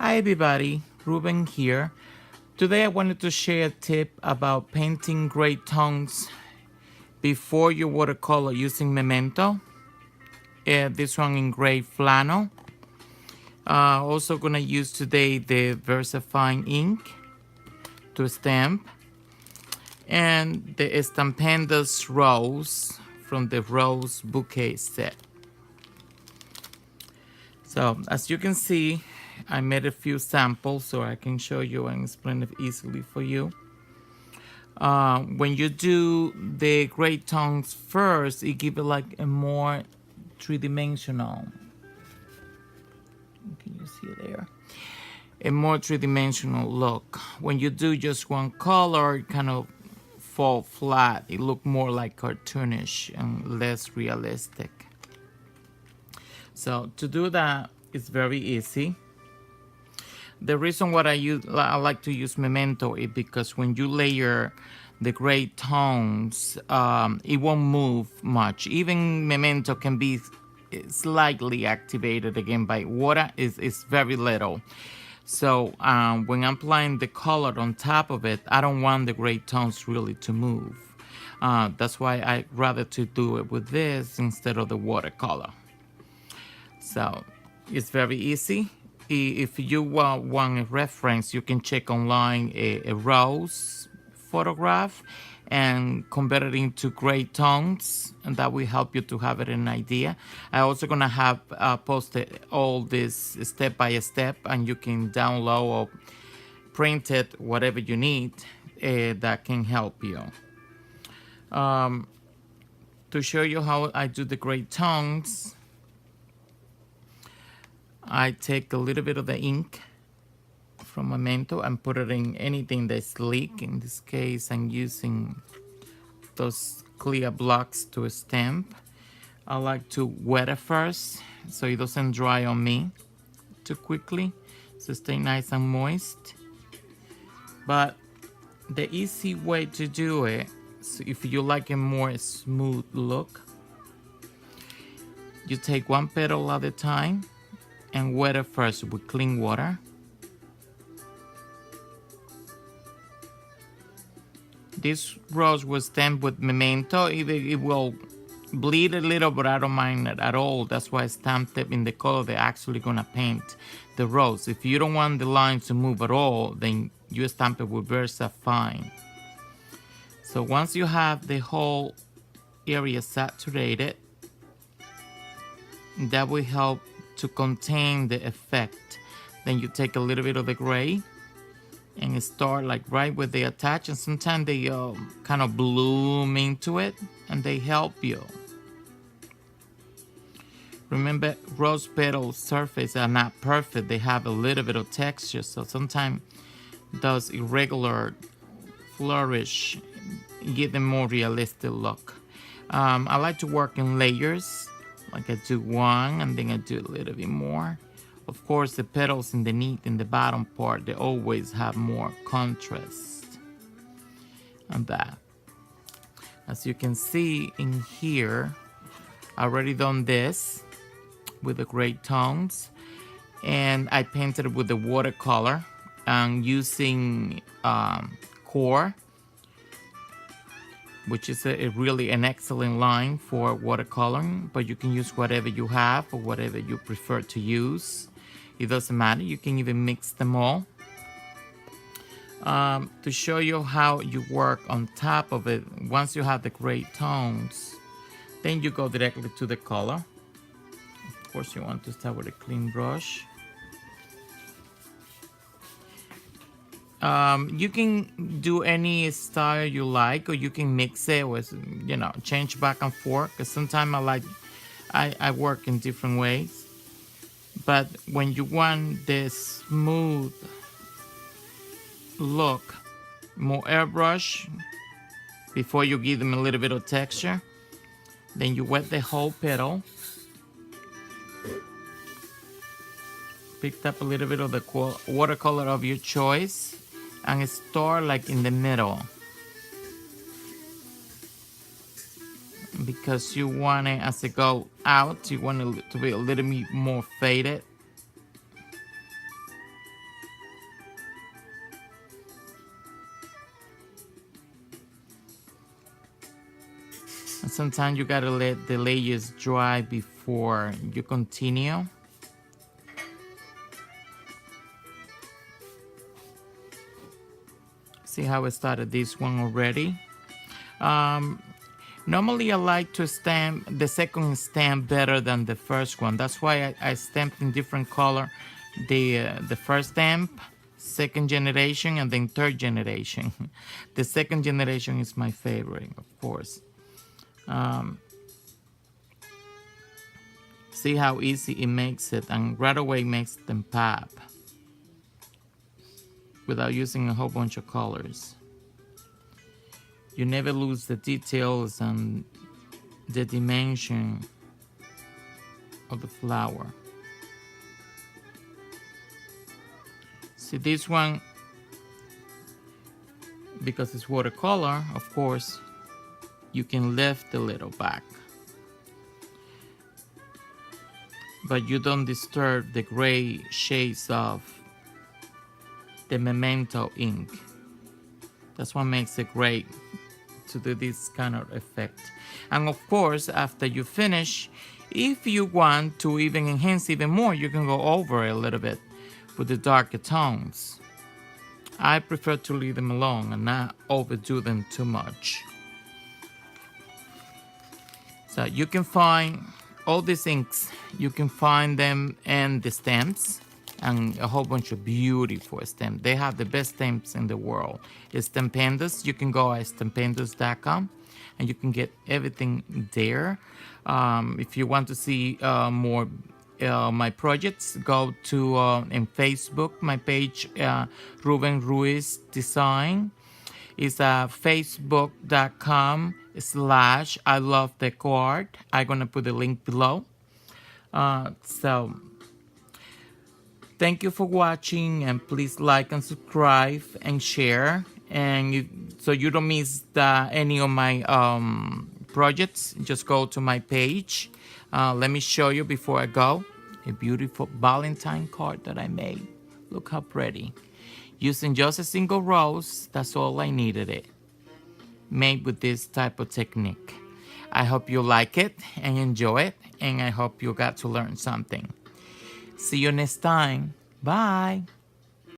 Hi everybody, Ruben here. Today I wanted to share a tip about painting gray tones before you watercolor using Memento. This one in gray flannel. Also gonna use today the VersaFine ink to stamp and the Estampendos Rose from the Rose Bouquet set. So as you can see, I made a few samples so I can show you and explain it easily for you. When you do the gray tones first, it gives it like a more three-dimensional. Can you see it there? A more three-dimensional look. When you do just one color, it kind of fall flat. It look more like cartoonish and less realistic. So to do that, it's very easy. The reason why I like to use Memento is because when you layer the gray tones, it won't move much. Even Memento can be slightly activated again by water. It's very little. So when I'm applying the color on top of it, I don't want the gray tones really to move. That's why I rather to do it with this instead of the watercolor. So it's very easy. If you want a reference, you can check online a rose photograph and convert it into gray tones, and that will help you to have it an idea. I also gonna have posted all this step by step, and you can download or print it, whatever you need, that can help you. To show you how I do the gray tones, I take a little bit of the ink from Memento and put it in anything that's sleek. In this case, I'm using those clear blocks to stamp. I like to wet it first so it doesn't dry on me too quickly, so stay nice and moist. But the easy way to do it, so if you like a more smooth look, you take one petal at a time and wet it first with clean water. This rose was stamped with Memento. It will bleed a little, but I don't mind it at all. That's why I stamped it in the color they're actually gonna paint the rose. If you don't want the lines to move at all, then you stamp it with VersaFine. So once you have the whole area saturated, that will help to contain the effect. Then you take a little bit of the gray and start like right where they attach, and sometimes they kind of bloom into it and they help you. Remember, rose petal surface are not perfect. They have a little bit of texture, so sometimes those irregular flourish give them more realistic look. I like to work in layers. Like I do one and then I do a little bit more. Of course, the petals in the bottom part, they always have more contrast on that. As you can see in here, I already done this with the gray tones, and I painted it with the watercolor and using Core, which is really an excellent line for watercoloring, but you can use whatever you have or whatever you prefer to use. It doesn't matter, you can even mix them all. To show you how you work on top of it, once you have the gray tones, then you go directly to the color. Of course, you want to start with a clean brush. You can do any style you like, or you can mix it with, change back and forth. Because sometimes I work in different ways. But when you want this smooth look, more airbrush before you give them a little bit of texture. Then you wet the whole petal. Picked up a little bit of the watercolor of your choice and start like in the middle, because you want it, as it go out, you want it to be a little bit more faded. Sometimes you gotta let the layers dry before you continue. See how I started this one already? Normally I like to stamp the second stamp better than the first one. That's why I stamped in different color the first stamp, second generation, and then third generation. The second generation is my favorite, of course. See how easy it makes it, and right away makes them pop without using a whole bunch of colors. You never lose the details and the dimension of the flower. See this one, because it's watercolor, of course, you can lift a little back. But you don't disturb the gray shades of the Memento ink. That's what makes it great to do this kind of effect. And of course, after you finish, if you want to even enhance even more, you can go over a little bit with the darker tones. I prefer to leave them alone and not overdo them too much. So you can find all these inks, you can find them in the stamps, and a whole bunch of beautiful stamps. They have the best stamps in the world. It's Stampendos. You can go at stampendos.com and you can get everything there. If you want to see more my projects, go to in Facebook, my page, Ruben Ruiz Design. It's facebook.com/I love deco art. I'm gonna put the link below. So thank you for watching, and please like and subscribe and share, and so you don't miss any of my projects. Just go to my page. Let me show you before I go a beautiful Valentine card that I made. Look how pretty. Using just a single rose, that's all I needed it. Made with this type of technique. I hope you like it and enjoy it, and I hope you got to learn something. See you next time. Bye.